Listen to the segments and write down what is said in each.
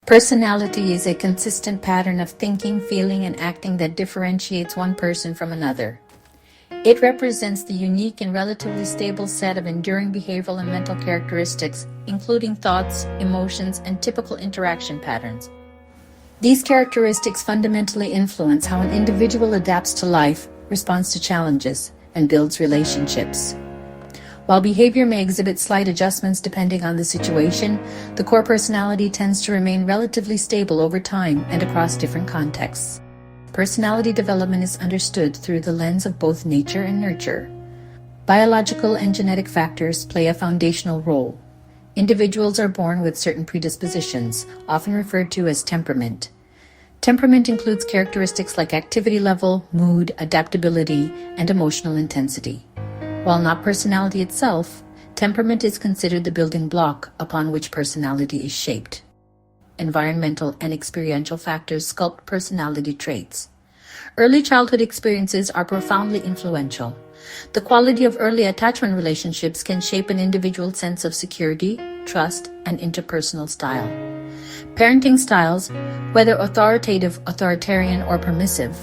Personality is a consistent pattern of thinking, feeling, and acting that differentiates one person from another. It represents the unique and relatively stable set of enduring behavioral and mental characteristics, including thoughts, emotions, and typical interaction patterns. These characteristics fundamentally influence how an individual adapts to life, responds to challenges, and builds relationships. While behavior may exhibit slight adjustments depending on the situation, the core personality tends to remain relatively stable over time and across different contexts. Personality development is understood through the lens of both nature and nurture. Biological and genetic factors play a foundational role. Individuals are born with certain predispositions, often referred to as temperament. Temperament includes characteristics like activity level, mood, adaptability, and emotional intensity. While not personality itself, temperament is considered the building block upon which personality is shaped. Environmental and experiential factors sculpt personality traits. Early childhood experiences are profoundly influential. The quality of early attachment relationships can shape an individual's sense of security, trust, and interpersonal style. Parenting styles, whether authoritative, authoritarian, or permissive,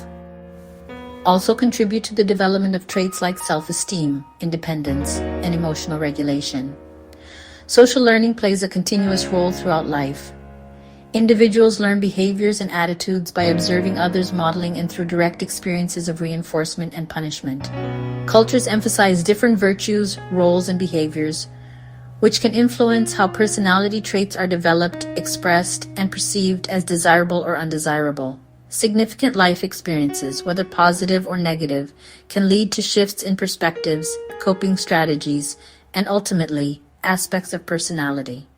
also contribute to the development of traits like self-esteem, independence, and emotional regulation. Social learning plays a continuous role throughout life. Individuals learn behaviors and attitudes by observing others, modeling, and through direct experiences of reinforcement and punishment. Cultures emphasize different virtues, roles, and behaviors, which can influence how personality traits are developed, expressed, and perceived as desirable or undesirable. Significant life experiences, whether positive or negative, can lead to shifts in perspectives, coping strategies, and ultimately, aspects of personality.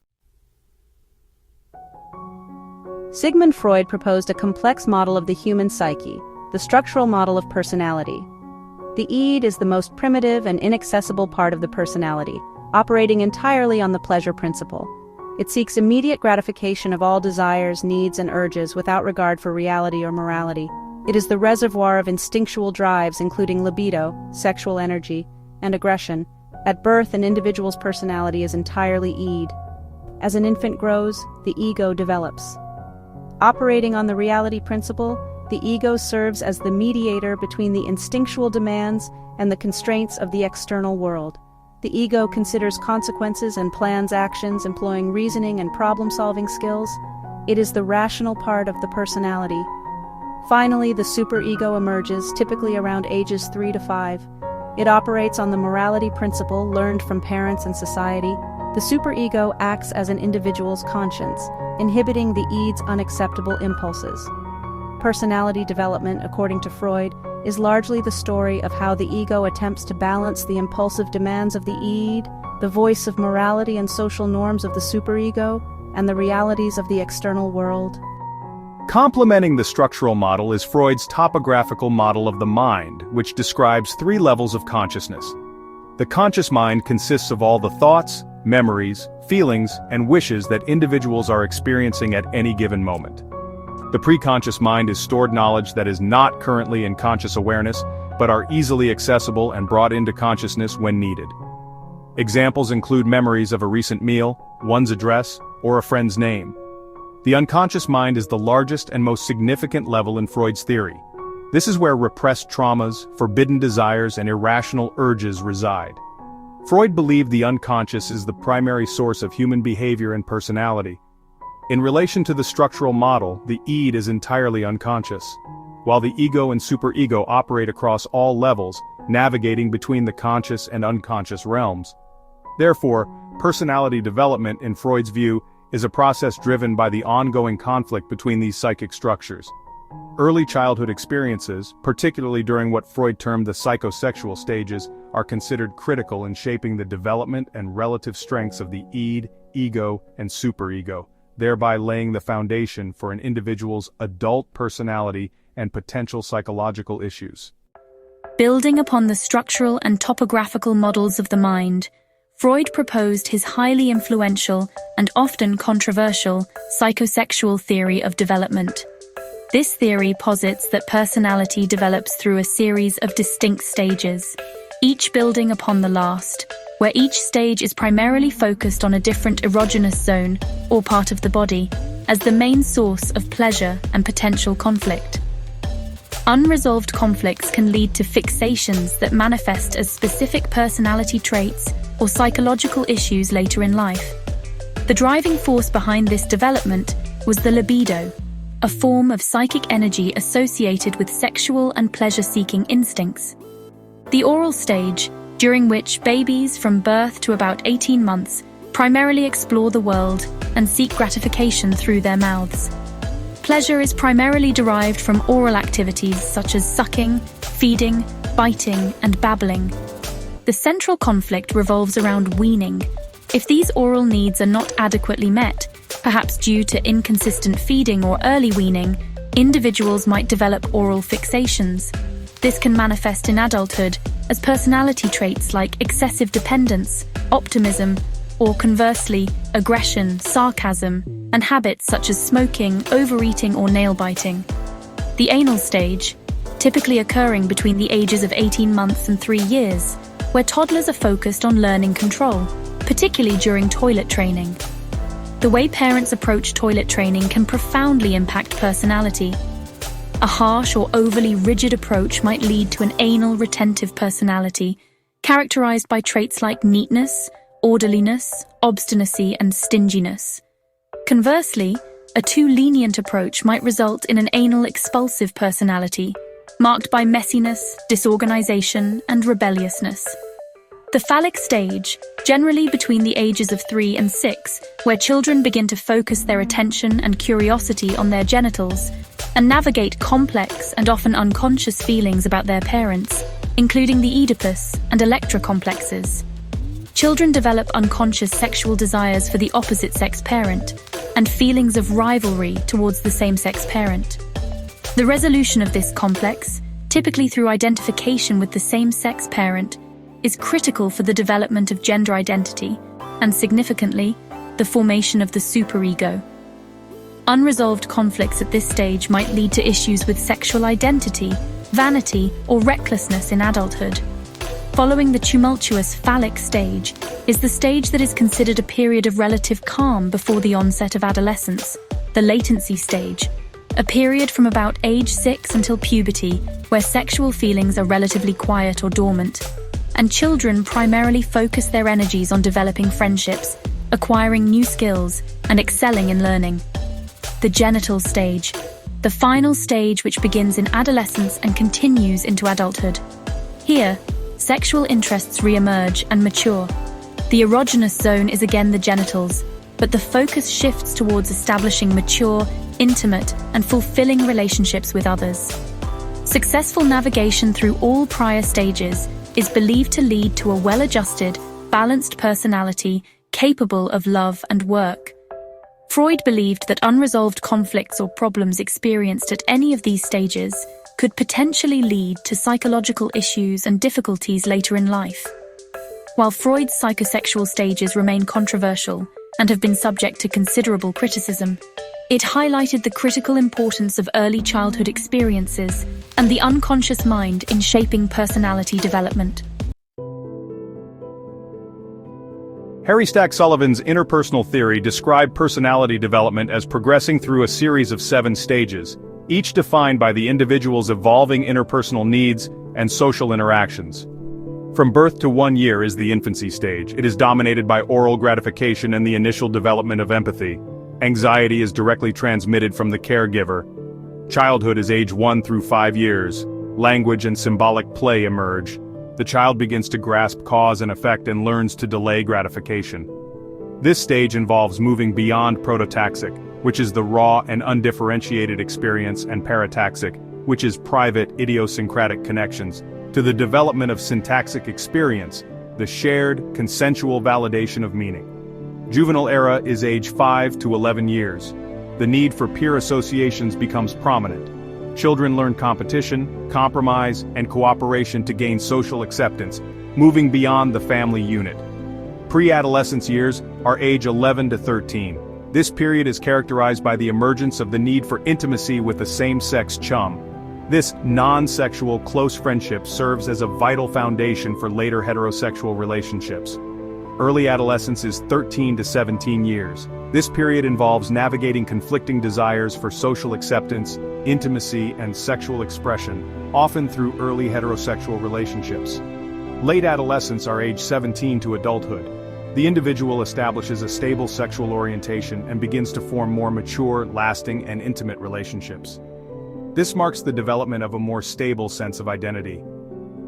Sigmund Freud proposed a complex model of the human psyche, the structural model of personality. The id is the most primitive and inaccessible part of the personality, operating entirely on the pleasure principle. It seeks immediate gratification of all desires, needs, and urges without regard for reality or morality. It is the reservoir of instinctual drives including libido, sexual energy, and aggression. At birth, an individual's personality is entirely id. As an infant grows, the ego develops. Operating on the reality principle, the ego serves as the mediator between the instinctual demands and the constraints of the external world. The ego considers consequences and plans actions, employing reasoning and problem-solving skills. It is the rational part of the personality. Finally, the superego emerges, typically around ages 3 to 5. It operates on the morality principle learned from parents and society. The superego acts as an individual's conscience, inhibiting the id's unacceptable impulses. Personality development, according to Freud, is largely the story of how the ego attempts to balance the impulsive demands of the id, the voice of morality and social norms of the superego, and the realities of the external world. Complementing the structural model is Freud's topographical model of the mind, which describes 3 levels of consciousness. The conscious mind consists of all the thoughts, memories, feelings, and wishes that individuals are experiencing at any given moment. The preconscious mind is stored knowledge that is not currently in conscious awareness, but are easily accessible and brought into consciousness when needed. Examples include memories of a recent meal, one's address, or a friend's name. The unconscious mind is the largest and most significant level in Freud's theory. This is where repressed traumas, forbidden desires, and irrational urges reside. Freud believed the unconscious is the primary source of human behavior and personality. In relation to the structural model, the id is entirely unconscious, while the ego and superego operate across all levels, navigating between the conscious and unconscious realms. Therefore, personality development, in Freud's view, is a process driven by the ongoing conflict between these psychic structures. Early childhood experiences, particularly during what Freud termed the psychosexual stages, are considered critical in shaping the development and relative strengths of the id, ego, and superego, thereby laying the foundation for an individual's adult personality and potential psychological issues. Building upon the structural and topographical models of the mind, Freud proposed his highly influential and often controversial psychosexual theory of development. This theory posits that personality develops through a series of distinct stages, each building upon the last, where each stage is primarily focused on a different erogenous zone or part of the body. as the main source of pleasure and potential conflict. Unresolved conflicts can lead to fixations that manifest as specific personality traits or psychological issues later in life. The driving force behind this development was the libido, a form of psychic energy associated with sexual and pleasure-seeking instincts. The oral stage, during which babies from birth to about 18 months primarily explore the world and seek gratification through their mouths. Pleasure is primarily derived from oral activities such as sucking, feeding, biting, and babbling. The central conflict revolves around weaning. If these oral needs are not adequately met, perhaps due to inconsistent feeding or early weaning, individuals might develop oral fixations. This can manifest in adulthood as personality traits like excessive dependence, optimism, or conversely, aggression, sarcasm, and habits such as smoking, overeating, or nail-biting. The anal stage, typically occurring between the ages of 18 months and 3 years, where toddlers are focused on learning control, particularly during toilet training. The way parents approach toilet training can profoundly impact personality. A harsh or overly rigid approach might lead to an anal retentive personality, characterized by traits like neatness, orderliness, obstinacy, and stinginess. Conversely, a too lenient approach might result in an anal expulsive personality, marked by messiness, disorganization, and rebelliousness. The phallic stage, generally between the ages of 3 and 6, where children begin to focus their attention and curiosity on their genitals and navigate complex and often unconscious feelings about their parents, including the Oedipus and Electra complexes. Children develop unconscious sexual desires for the opposite-sex parent and feelings of rivalry towards the same-sex parent. The resolution of this complex, typically through identification with the same-sex parent, is critical for the development of gender identity and, significantly, the formation of the superego. Unresolved conflicts at this stage might lead to issues with sexual identity, vanity, or recklessness in adulthood. Following the tumultuous phallic stage is the stage that is considered a period of relative calm before the onset of adolescence, the latency stage, a period from about age 6 until puberty where sexual feelings are relatively quiet or dormant, and children primarily focus their energies on developing friendships, acquiring new skills, and excelling in learning. The genital stage, the final stage which begins in adolescence and continues into adulthood. Here, sexual interests re-emerge and mature. The erogenous zone is again the genitals, but the focus shifts towards establishing mature, intimate, and fulfilling relationships with others. Successful navigation through all prior stages is believed to lead to a well-adjusted, balanced personality capable of love and work. Freud believed that unresolved conflicts or problems experienced at any of these stages could potentially lead to psychological issues and difficulties later in life. While Freud's psychosexual stages remain controversial and have been subject to considerable criticism, it highlighted the critical importance of early childhood experiences and the unconscious mind in shaping personality development. Harry Stack Sullivan's interpersonal theory described personality development as progressing through a series of 7 stages, each defined by the individual's evolving interpersonal needs and social interactions. From birth to 1 year is the infancy stage. It is dominated by oral gratification and the initial development of empathy. Anxiety is directly transmitted from the caregiver. Childhood is age 1 through 5 years. Language and symbolic play emerge. The child begins to grasp cause and effect and learns to delay gratification. This stage involves moving beyond prototaxic, which is the raw and undifferentiated experience, and parataxic, which is private, idiosyncratic connections, to the development of syntaxic experience, the shared, consensual validation of meaning. Juvenile era is age 5 to 11 years. The need for peer associations becomes prominent. Children learn competition, compromise, and cooperation to gain social acceptance, moving beyond the family unit. Pre-adolescence years are age 11 to 13. This period is characterized by the emergence of the need for intimacy with a same-sex chum. This non-sexual close friendship serves as a vital foundation for later heterosexual relationships. Early adolescence is 13 to 17 years. This period involves navigating conflicting desires for social acceptance, intimacy, and sexual expression, often through early heterosexual relationships. Late adolescents are age 17 to adulthood. The individual establishes a stable sexual orientation and begins to form more mature, lasting, and intimate relationships. This marks the development of a more stable sense of identity.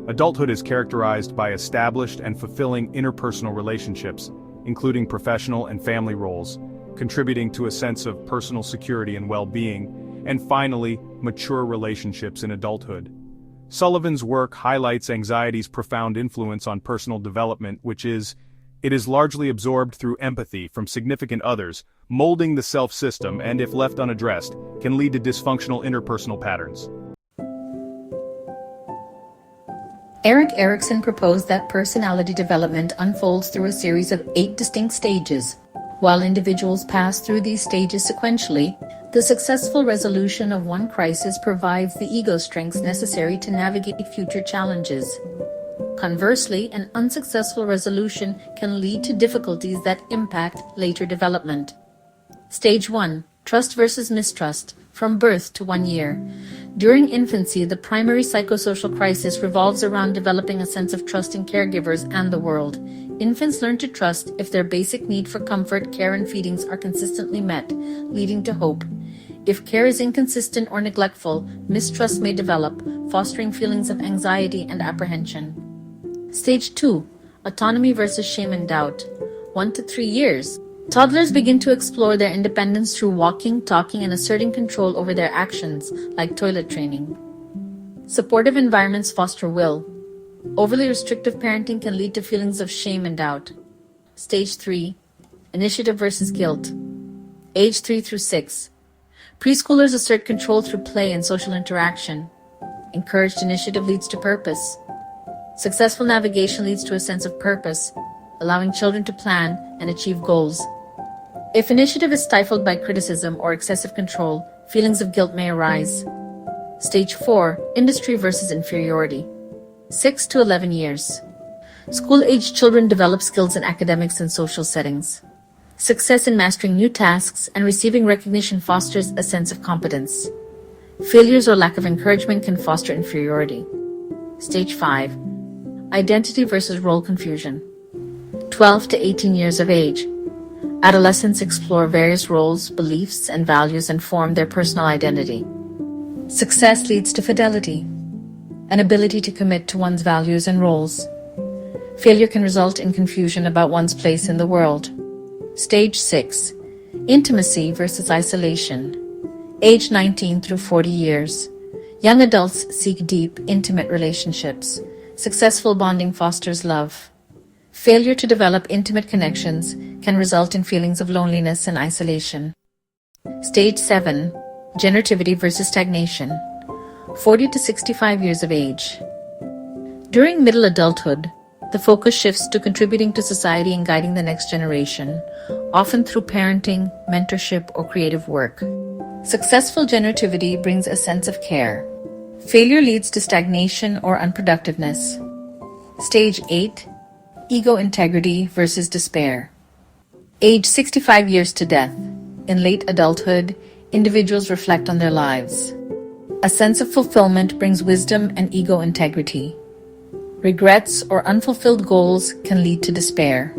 Adulthood is characterized by established and fulfilling interpersonal relationships, including professional and family roles, contributing to a sense of personal security and well-being, and finally, mature relationships in adulthood. Sullivan's work highlights anxiety's profound influence on personal development, it is largely absorbed through empathy from significant others, molding the self-system and, if left unaddressed, can lead to dysfunctional interpersonal patterns. Erik Erikson proposed that personality development unfolds through a series of 8 distinct stages. While individuals pass through these stages sequentially, the successful resolution of one crisis provides the ego strengths necessary to navigate future challenges. Conversely, an unsuccessful resolution can lead to difficulties that impact later development. Stage 1. Trust versus mistrust, from birth to 1 year. During infancy, the primary psychosocial crisis revolves around developing a sense of trust in caregivers and the world. Infants learn to trust if their basic need for comfort, care, and feedings are consistently met, leading to hope. If care is inconsistent or neglectful, mistrust may develop, fostering feelings of anxiety and apprehension. Stage 2. Autonomy versus shame and doubt. 1 to 3 years. Toddlers begin to explore their independence through walking, talking, and asserting control over their actions, like toilet training. Supportive environments foster will. Overly restrictive parenting can lead to feelings of shame and doubt. Stage 3. Initiative versus guilt. Age 3 through 6. Preschoolers assert control through play and social interaction. Encouraged initiative leads to purpose. Successful navigation leads to a sense of purpose, allowing children to plan and achieve goals. If initiative is stifled by criticism or excessive control, feelings of guilt may arise. Stage 4. Industry versus inferiority. 6 to 11 years. School-aged children develop skills in academics and social settings. Success in mastering new tasks and receiving recognition fosters a sense of competence. Failures or lack of encouragement can foster inferiority. Stage 5. Identity versus role confusion. 12 to 18 years of age. Adolescents explore various roles, beliefs, and values and form their personal identity. Success leads to fidelity, an ability to commit to one's values and roles. Failure can result in confusion about one's place in the world. Stage 6. Intimacy versus isolation. Age 19 through 40 years. Young adults seek deep, intimate relationships. Successful bonding fosters love. Failure to develop intimate connections can result in feelings of loneliness and isolation. Stage 7. Generativity versus stagnation. 40 to 65 years of age. During middle adulthood, the focus shifts to contributing to society and guiding the next generation, often through parenting, mentorship, or creative work. Successful generativity brings a sense of care. Failure leads to stagnation or unproductiveness. Stage 8. Ego integrity versus despair. Age 65 years to death. In late adulthood, individuals reflect on their lives. A sense of fulfillment brings wisdom and ego integrity. Regrets or unfulfilled goals can lead to despair.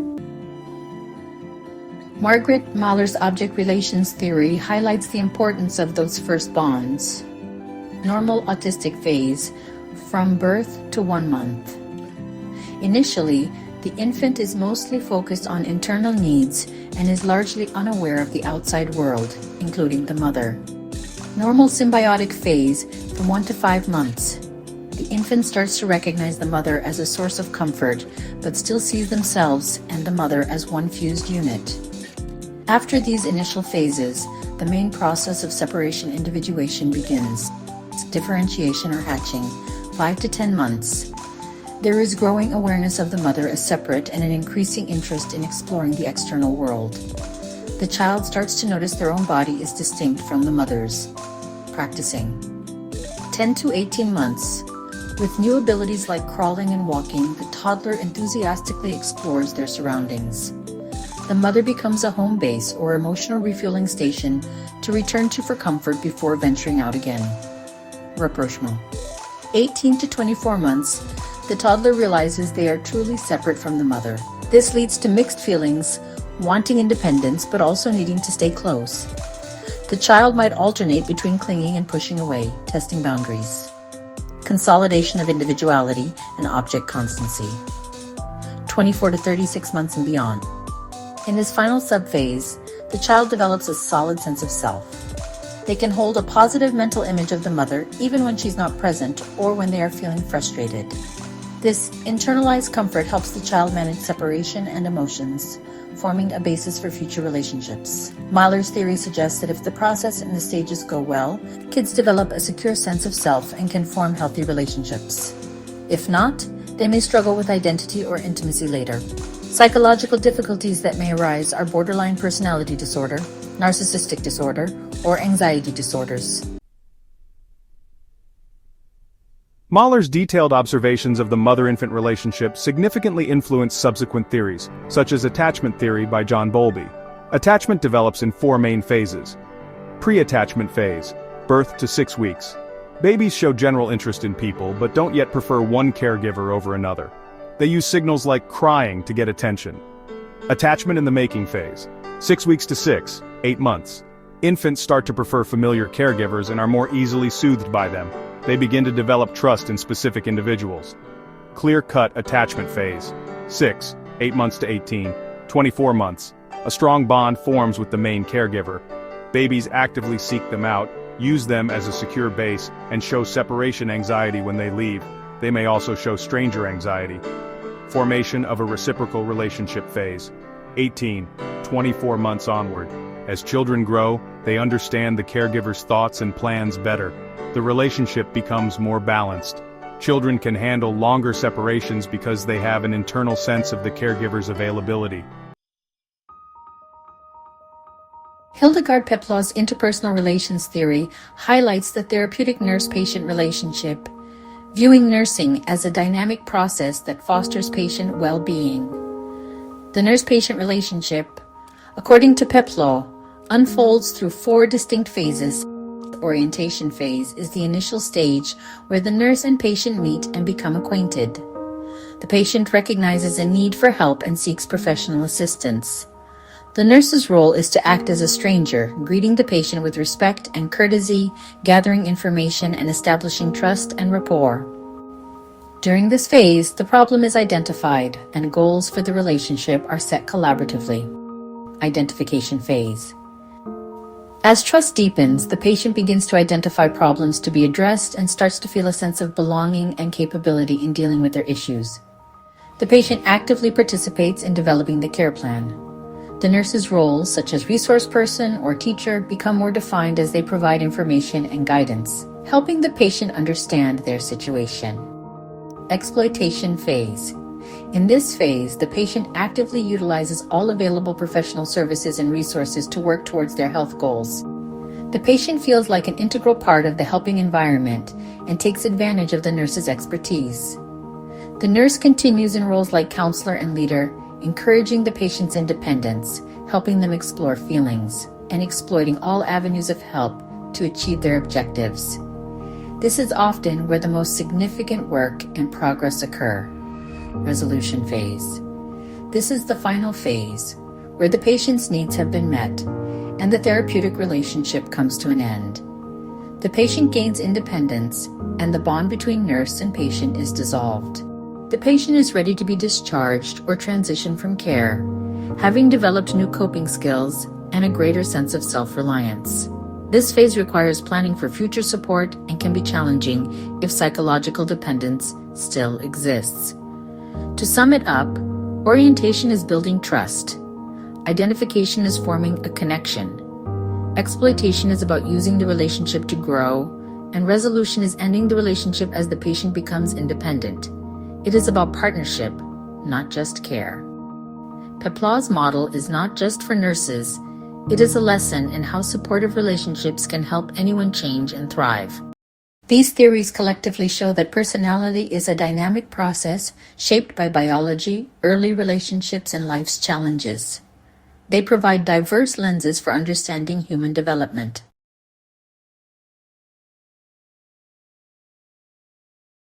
Margaret Mahler's object relations theory highlights the importance of those first bonds. Normal autistic phase, from birth to 1 month. Initially, the infant is mostly focused on internal needs and is largely unaware of the outside world, including the mother. Normal symbiotic phase, from 1 to 5 months. The infant starts to recognize the mother as a source of comfort, but still sees themselves and the mother as one fused unit. After these initial phases, the main process of separation-individuation begins. Differentiation or hatching, 5 to 10 months. There is growing awareness of the mother as separate and an increasing interest in exploring the external world. The child starts to notice their own body is distinct from the mother's. Practicing. 10 to 18 months. With new abilities like crawling and walking, the toddler enthusiastically explores their surroundings. The mother becomes a home base or emotional refueling station to return to for comfort before venturing out again. Rapprochement. 18 to 24 months, the toddler realizes they are truly separate from the mother. This leads to mixed feelings, wanting independence but also needing to stay close. The child might alternate between clinging and pushing away, testing boundaries. Consolidation of individuality and object constancy. 24 to 36 months and beyond. In this final subphase, the child develops a solid sense of self. They can hold a positive mental image of the mother even when she's not present or when they are feeling frustrated. This internalized comfort helps the child manage separation and emotions, forming a basis for future relationships. Mahler's theory suggests that if the process and the stages go well, kids develop a secure sense of self and can form healthy relationships. If not, they may struggle with identity or intimacy later. Psychological difficulties that may arise are borderline personality disorder, narcissistic disorder, or anxiety disorders. Mahler's detailed observations of the mother-infant relationship significantly influence subsequent theories, such as attachment theory by John Bowlby. Attachment develops in 4 main phases. Pre-attachment phase, birth to 6 weeks. Babies show general interest in people but don't yet prefer one caregiver over another. They use signals like crying to get attention. Attachment in the making phase, 6 weeks to 8 months. Infants start to prefer familiar caregivers and are more easily soothed by them. They begin to develop trust in specific individuals. Clear-cut attachment phase, 8 months to 18, 24 months. A strong bond forms with the main caregiver. Babies actively seek them out, use them as a secure base, and show separation anxiety when they leave. They may also show stranger anxiety. Formation of a reciprocal relationship phase, 24 months onward. As children grow, they understand the caregiver's thoughts and plans better. The relationship becomes more balanced. Children can handle longer separations because they have an internal sense of the caregiver's availability. Hildegard Peplau's interpersonal relations theory highlights the therapeutic nurse-patient relationship, viewing nursing as a dynamic process that fosters patient well-being. The nurse-patient relationship, according to Peplau, unfolds through 4 distinct phases. Orientation phase is the initial stage where the nurse and patient meet and become acquainted. The patient recognizes a need for help and seeks professional assistance. The nurse's role is to act as a stranger, greeting the patient with respect and courtesy, gathering information and establishing trust and rapport. During this phase, the problem is identified and goals for the relationship are set collaboratively. Identification phase. As trust deepens, the patient begins to identify problems to be addressed and starts to feel a sense of belonging and capability in dealing with their issues. The patient actively participates in developing the care plan. The nurse's roles, such as resource person or teacher, become more defined as they provide information and guidance, helping the patient understand their situation. Exploitation phase. In this phase, the patient actively utilizes all available professional services and resources to work towards their health goals. The patient feels like an integral part of the helping environment and takes advantage of the nurse's expertise. The nurse continues in roles like counselor and leader, encouraging the patient's independence, helping them explore feelings, and exploiting all avenues of help to achieve their objectives. This is often where the most significant work and progress occur. Resolution phase. This is the final phase, where the patient's needs have been met, and the therapeutic relationship comes to an end. The patient gains independence, and the bond between nurse and patient is dissolved. The patient is ready to be discharged or transition from care, having developed new coping skills and a greater sense of self-reliance. This phase requires planning for future support and can be challenging if psychological dependence still exists. To sum it up, orientation is building trust. Identification is forming a connection. Exploitation is about using the relationship to grow, and resolution is ending the relationship as the patient becomes independent. It is about partnership, not just care. Peplau's model is not just for nurses, it is a lesson in how supportive relationships can help anyone change and thrive. These theories collectively show that personality is a dynamic process shaped by biology, early relationships, and life's challenges. They provide diverse lenses for understanding human development.